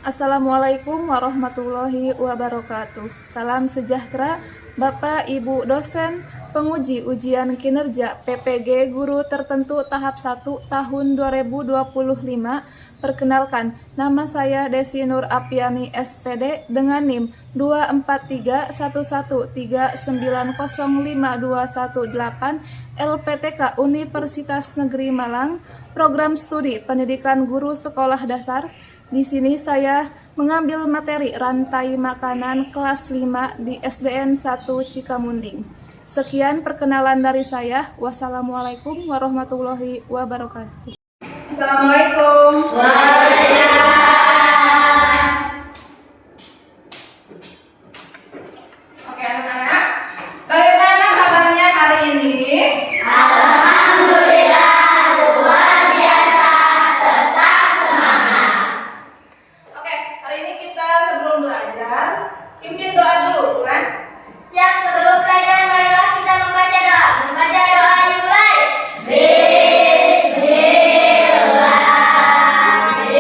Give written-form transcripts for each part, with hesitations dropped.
Assalamualaikum warahmatullahi wabarakatuh. Salam sejahtera Bapak Ibu dosen, penguji ujian kinerja PPG Guru Tertentu tahap 1 tahun 2025. Perkenalkan, nama saya Desi Nur Apiani SPD dengan NIM 2431139052118 LPTK Universitas Negeri Malang, Program Studi Pendidikan Guru Sekolah Dasar. Di sini saya mengambil materi rantai makanan kelas 5 di SDN 1 Cikamunding. Sekian perkenalan dari saya. Wassalamualaikum warahmatullahi wabarakatuh. Assalamualaikum. Oke anak-anak, bagaimana kabarnya hari ini? Pimpin doa dulu, kan? Siap, sebelum belajar marilah kita membaca doa. Membaca doa dimulai. Bismillahirrahmanirrahim.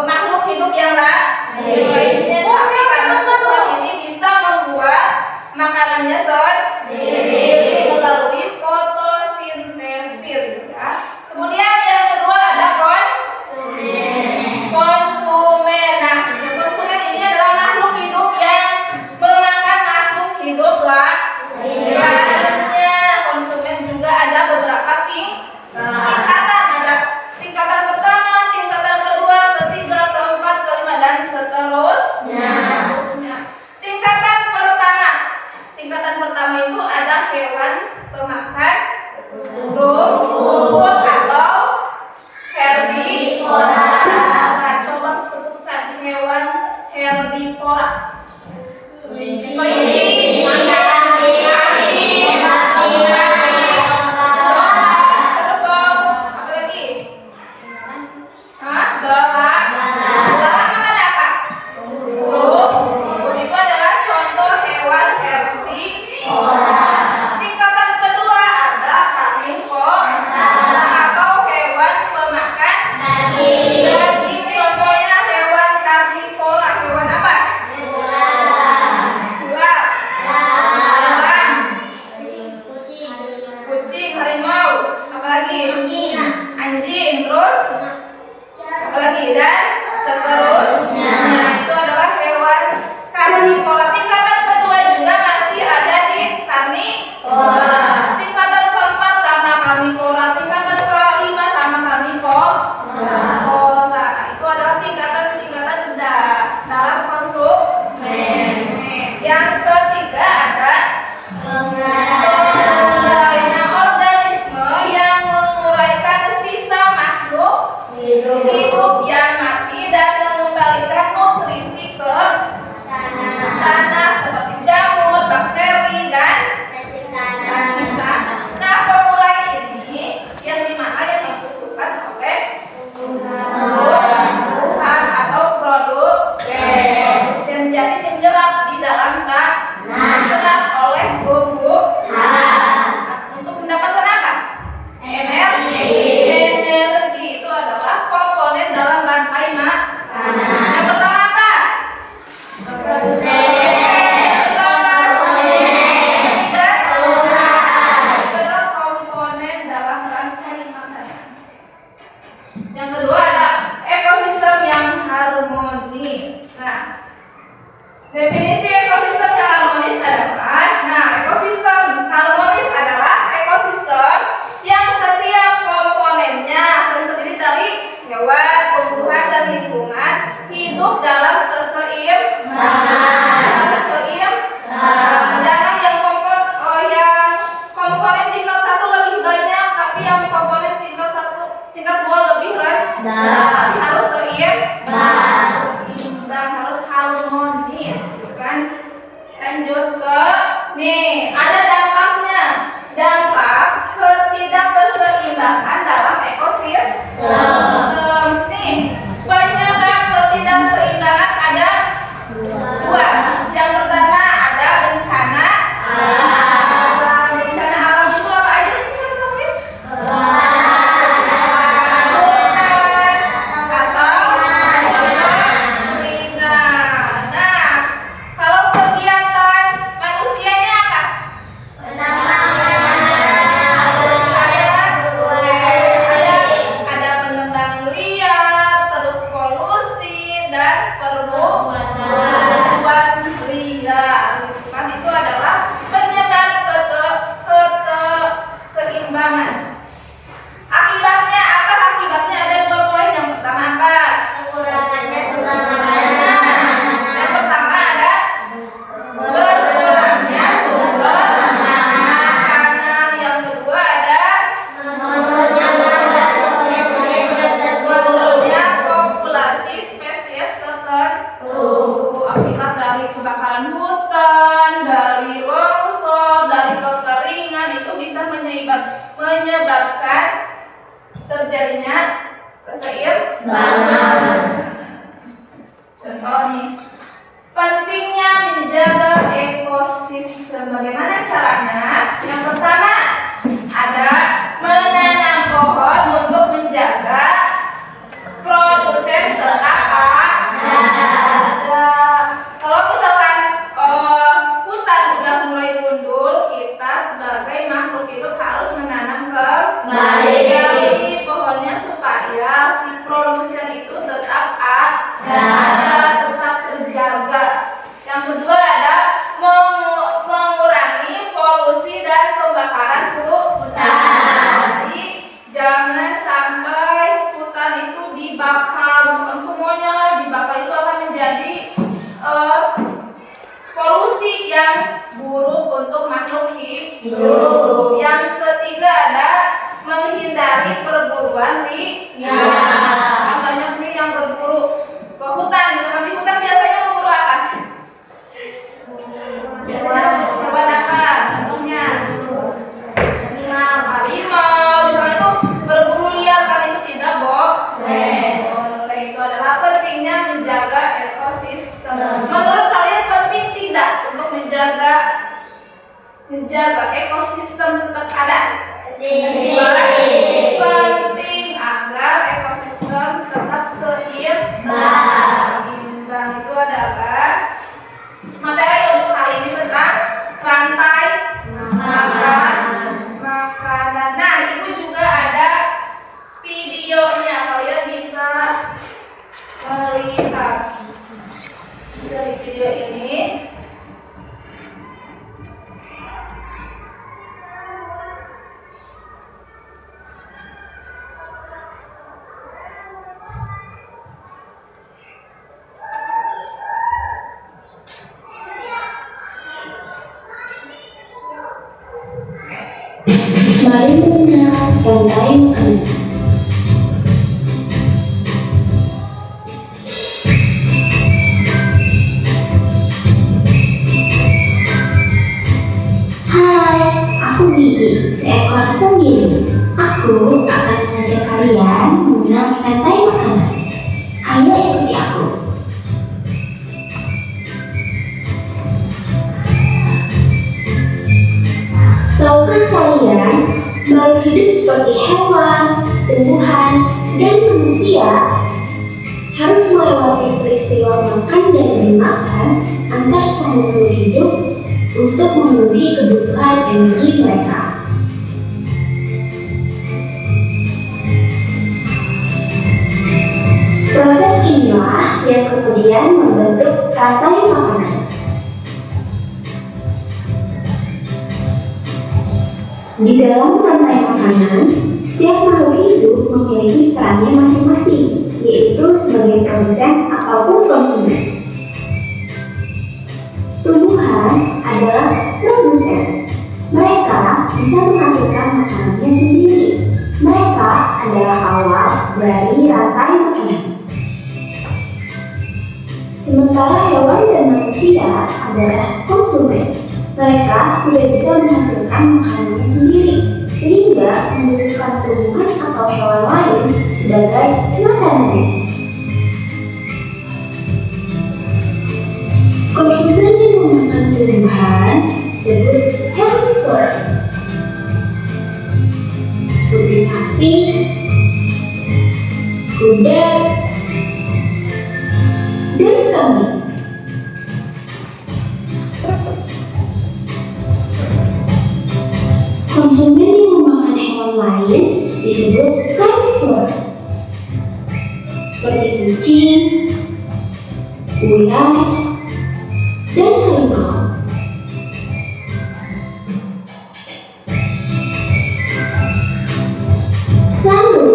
makhluk hidup yang lainnya, tapi karena tumbuhan ini bisa membuat makanannya sendiri melalui fotosintesis ya. Kemudian yang kedua ada konsumen. Nah, konsumen ini adalah makhluk hidup yang memakan makhluk hidup lainnya. Konsumen juga ada beberapa tingkatan. Ada tingkatan pertama, tingkatan kedua, ketiga, keempat, kelima, dan seterusnya. Tingkatan pertama itu ada hewan pemakan rumput atau herbivora. Nah, coba sebutkan hewan herbivora. Kelinci, kerbau, apa lagi? Belalang. Belalang makan apa? Rumput. Itu adalah contoh hewan herbivora. Tingkatan kedua ada karnivora atau hewan pemakan daging. Contohnya hewan karnivora. Hewan apa? Ular, kucing, harimau, apalagi? Anjing, terus apalagi, dan seterusnya. Nah, itu adalah hewan karnivora. Tingkatan kedua juga masih ada di karnivora. Tingkatan keempat sama karnivora. Tingkatan kelima sama karnivora. Nah, itu adalah tingkatan dalam konsumen. Yang ketiga ada penguraian, organisme yang menguraikan sisa makhluk hidup yang mati dan mengembalikan nutrisi ke tanah seperti jamur, bakteri, dan cacing tanah. Nah, pengurai ini yang dimana yang dibutuhkan oleh tumbuhan atau produsen, jadi menyerap di dalam tanah, diserap oleh tumbuhan untuk mendapatkan apa? Energi itu adalah komponen dalam rantai makanan. Yang pertama apa? Produsen. Itu adalah komponen dalam rantai makanan. Yang kedua ada ekosistem yang harmonis. Nah, definisi ekosistem yang harmonis adalah, ekosistem harmonis adalah ekosistem yang setiap komponennya terdiri dari hewan, tumbuhan, dan lingkungan hidup dalam keseimbangan. Jangan yang komponen tingkat 1 lebih banyak, tapi yang komponen tingkat 2 lebih rendah. Harus seimbang, harus harmonis, kan? Lanjut ke ada dampaknya. Dampak ketidakseimbangan dalam ekosistem. Penyebab ketidakseimbangan ada dua. tetap ada. Kalau misalkan hutan sudah mulai gundul, kita sebagai makhluk hidup harus menanam kembali pohonnya supaya si produsen itu tetap ada, tetap terjaga. Yang kedua ada mengurangi polusi dan pembakaran hutan. Jadi jangan sampai hutan itu dibakar, semuanya dibakar, itu akan menjadi polusi yang buruk untuk makhluk hidup. Yang ketiga ada menghindari perburuan liar. Banyak nih yang berburu ke hutan, misalkan di hutan biasanya berburu apa? Biasanya hewan apa? Contohnya harimau, misalnya itu berburu liar, kan itu tidak boleh. Itu adalah pentingnya menjaga ekosistem. Menurut kalian penting tidak untuk menjaga ekosistem tetap ada? Penting agar ekosistem tetap seimbang. Itu adalah materi untuk kali ini tentang rantai makanan. Nah, itu juga ada videonya, kalian bisa melihat dari video ini. Mari mengenal rantai makanan. Hai, aku Gigi, seekor penggiri. Aku akan mengajak kalian mengenal rantai makanan. Ayo ikuti aku. Tahukah kalian, makhluk hidup seperti hewan, tumbuhan, dan manusia harus melewati peristiwa makan dan dimakan antar sama makhluk hidup untuk memenuhi kebutuhan energi mereka. Proses inilah yang kemudian membentuk rantai makanan. Di dalam rantai makanan, setiap makhluk hidup memiliki perannya masing-masing, yaitu sebagai produsen ataupun konsumen. Tumbuhan adalah produsen. Mereka bisa menghasilkan makanannya sendiri. Mereka adalah awal dari rantai makanan. Sementara hewan dan manusia adalah konsumen. Mereka tidak bisa menghasilkan makanannya sendiri, sehingga membutuhkan tumbuhan atau hewan lain sebagai makanannya. Konsumen yang memakan tumbuhan disebut herbivore, seperti sapi, kuda, dan kambing. Konsumen yang memakan hewan lain disebut carnivore, seperti kucing, ular, dan harimau. Lalu,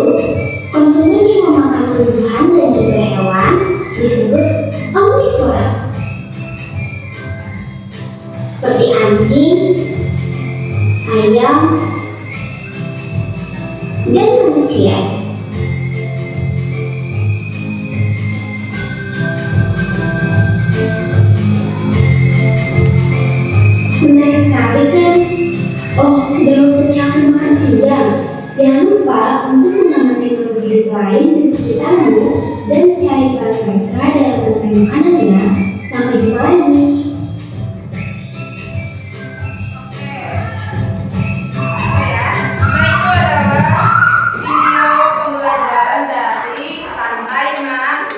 konsumen yang memakan tumbuhan dan juga hewan disebut omnivore, seperti anjing, ayam, dan manusia. Menarik sekali kan? Oh, sudah waktunya aku makan siang. Jangan lupa untuk mengamati makhluk hidup lain di sekitarmu dan cari peran mereka dalam rantai makanannya. Sampai jumpa lagi. Nah, itu adalah video pembelajaran dari rantai makanan.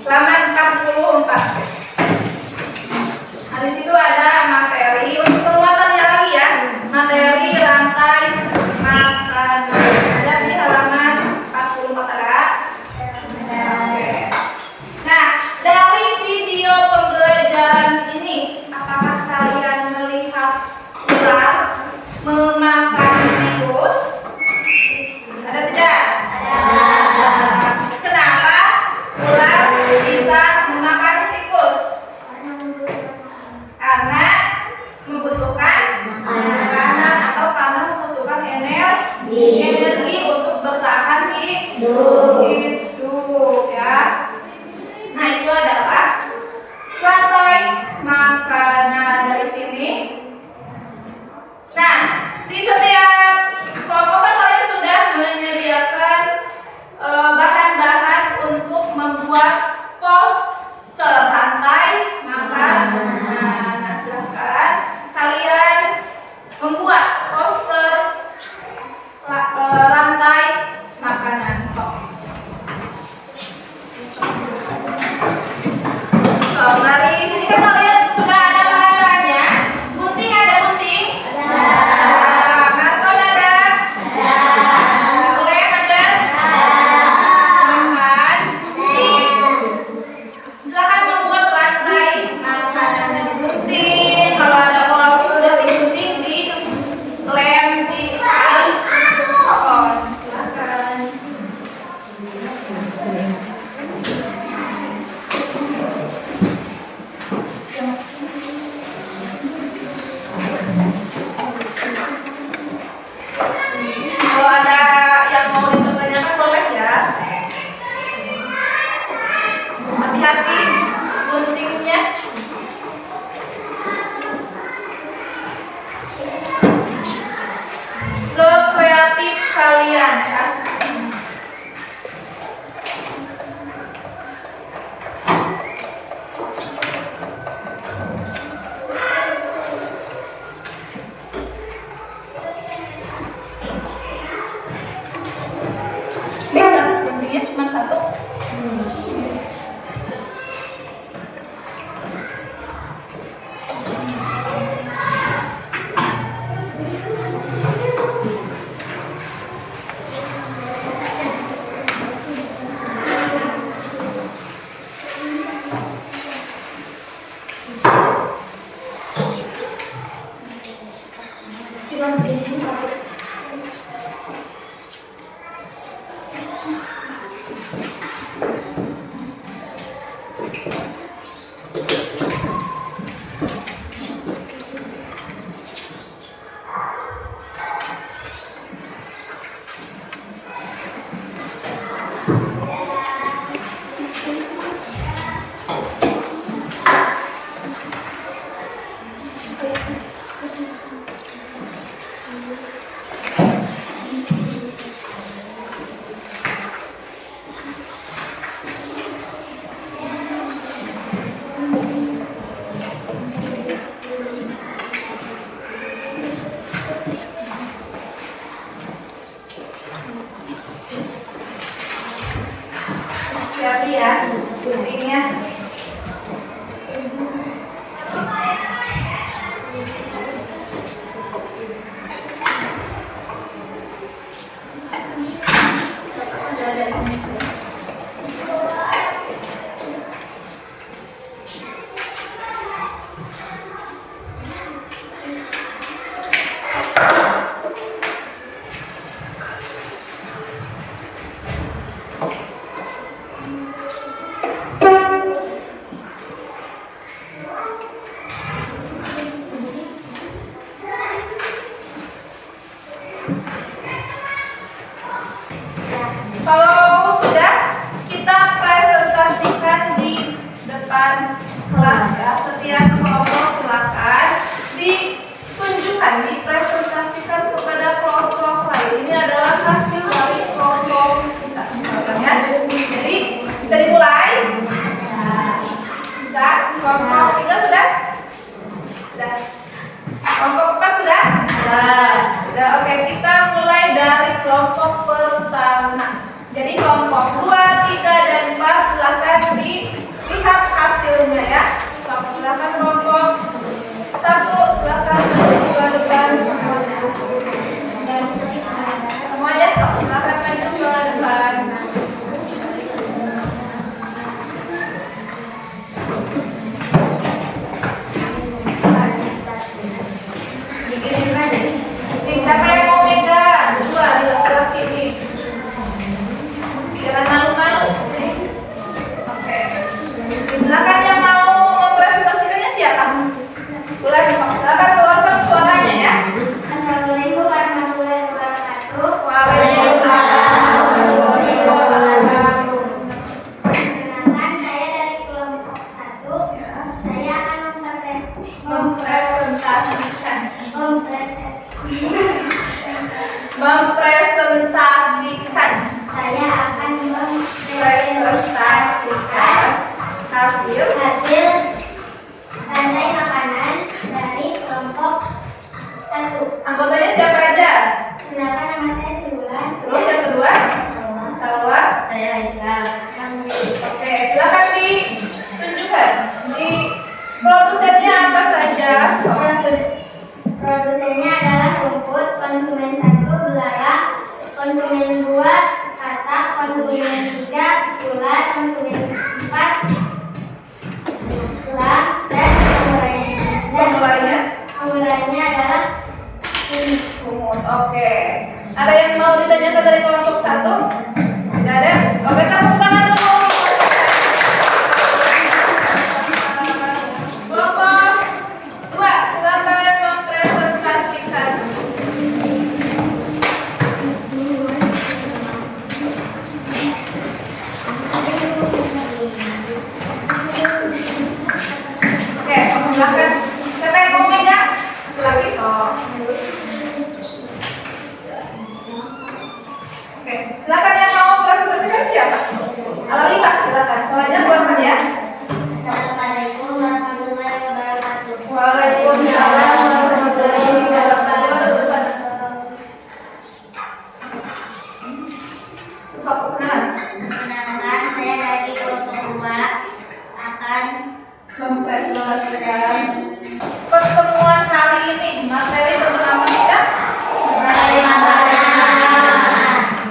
halaman 44. Nah, di situ ada materi untuk penguatannya lagi ya. Materi rantai makanan. Ada di halaman 44 ada. Oke. Nah, dari video pembelajaran ini, apakah kalian melihat ular memakan tikus? Ada tidak? Ada. Kenapa ular bisa memakan tikus? Karena membutuhkan makanan atau karena membutuhkan energi untuk bertahan hidup ya. Nah, itu adalah rantai makanan dari sini. Nah, di setiap kelompok kan kalian sudah menyediakan bahan-bahan untuk membuat poster rantai makanan. Nah, silahkan kalian membuat poster rantai makanan. Dari sini kan kalian sudah ada bahan-bahannya. Gunting ada gunting? Ada. Karton ada? Ada. Lem ada? Silakan membuat rantai makanan dari gunting. Kalau sudah digunting di lem di karton. Silakan. Kalau ada yang mau ditanyakan boleh ya. Hati-hati guntingnya. Sekreatif kalian ya. Guntingnya cuma satu. Hati-hati ya guntingnya. Kalau sudah, kita presentasikan di depan kelas ya. Setiap kelompok silakan ditunjukkan, dipresentasikan kepada kelompok lain. Ini adalah hasil dari kelompok kita misalkan ya. Jadi bisa dimulai. Bisa. Kelompok 3 sudah? Sudah. Kelompok 4 sudah? Sudah. Oke, kita mulai dari kelompok pertama. Jadi kelompok 2, 3, dan 4 silakan di Telegram. Oke, silakan ditunjukkan. Di produsennya apa saja? Produsennya adalah rumput, konsumen 1 belalang, konsumen 2 katak, konsumen 3 ulat, konsumen 4 gelang, dan penguraiannya adalah Humus. Oke. Ada yang mau ditanyakan dari kelompok 1? Tidak ada? Oke, tepuk tangan dulu. Kelompok 2, silakan mempresentasikan. Oke, silakan. Siapa yang mau megang? Lagi so. Oke, silakan yang mau presentasikan siapa? Alalima, silakan. Soalnya keluarkan ya. Assalamualaikum warahmatullahi wabarakatuh. Waalaikumsalam warahmatullahi wabarakatuh. Sok, kenalan. Perkenalkan, saya dari kelompok 2 akan Mempresentasikan pertemuan hari ini. Materi tentang apa kita?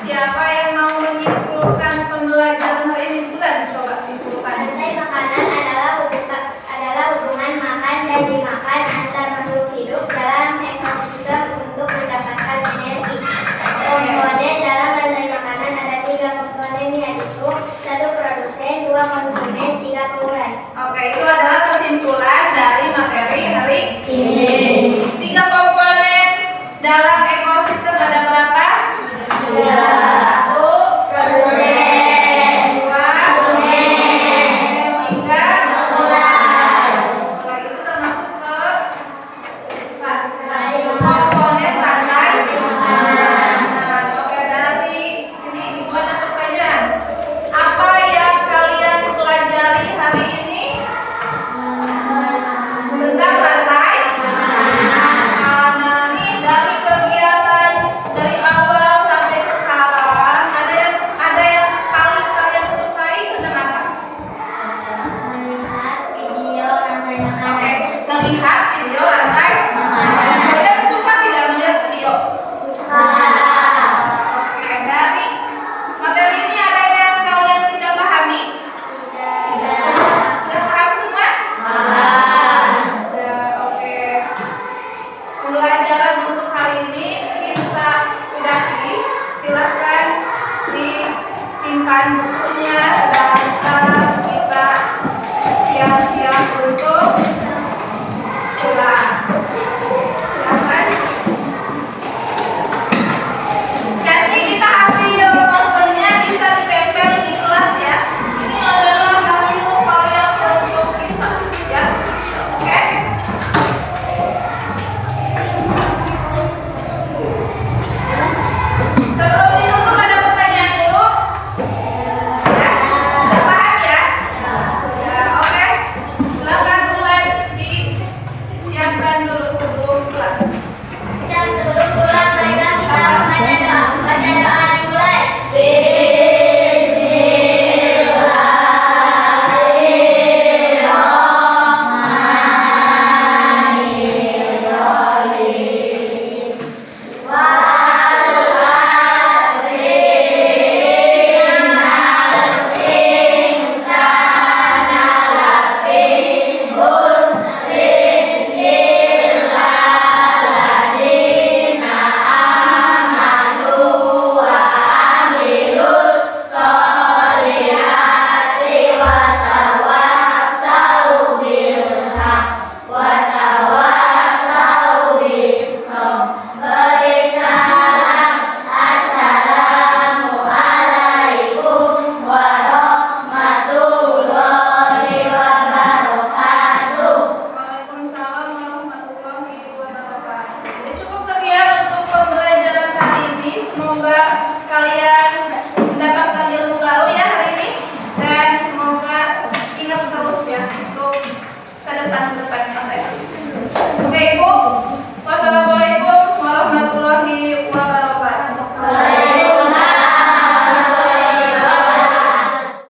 Siapa yang mau menyimpulkan pembelajaran hari ini? Bulan, coba simpulkan. rantai makanan adalah hubungan makan dan dimakan antar makhluk hidup dalam ekosistem untuk mendapatkan energi. Komponen dalam rantai makanan ada 3 komponen, yaitu 1 produsen, 2 konsumen, 3 pengurai. Oke, itu adalah kesimpulan dari materi hari ini. 3 komponen dalam ekosistem ada berapa? 1, Produsen, 2, 3. Kalau itu termasuk ke komponen rantai makanan. Oke, dari sini ibu ada pertanyaan. Apa yang kalian pelajari hari ini? Tentang rantai makanan. Nih, dari kegiatan dari awal sampai sekarang ada yang paling kalian sukai tentang apa? melihat video rantai Oke, makanan. melihat video rantai makanan. Kalian suka tidak melihat video? Oke, dari materi ini ada yang kalian tidak pahami? Sudah paham semua? Sudah, oke. Pembelajaran untuk hari ini kita sudahi. Silahkan disimpan bukunya dan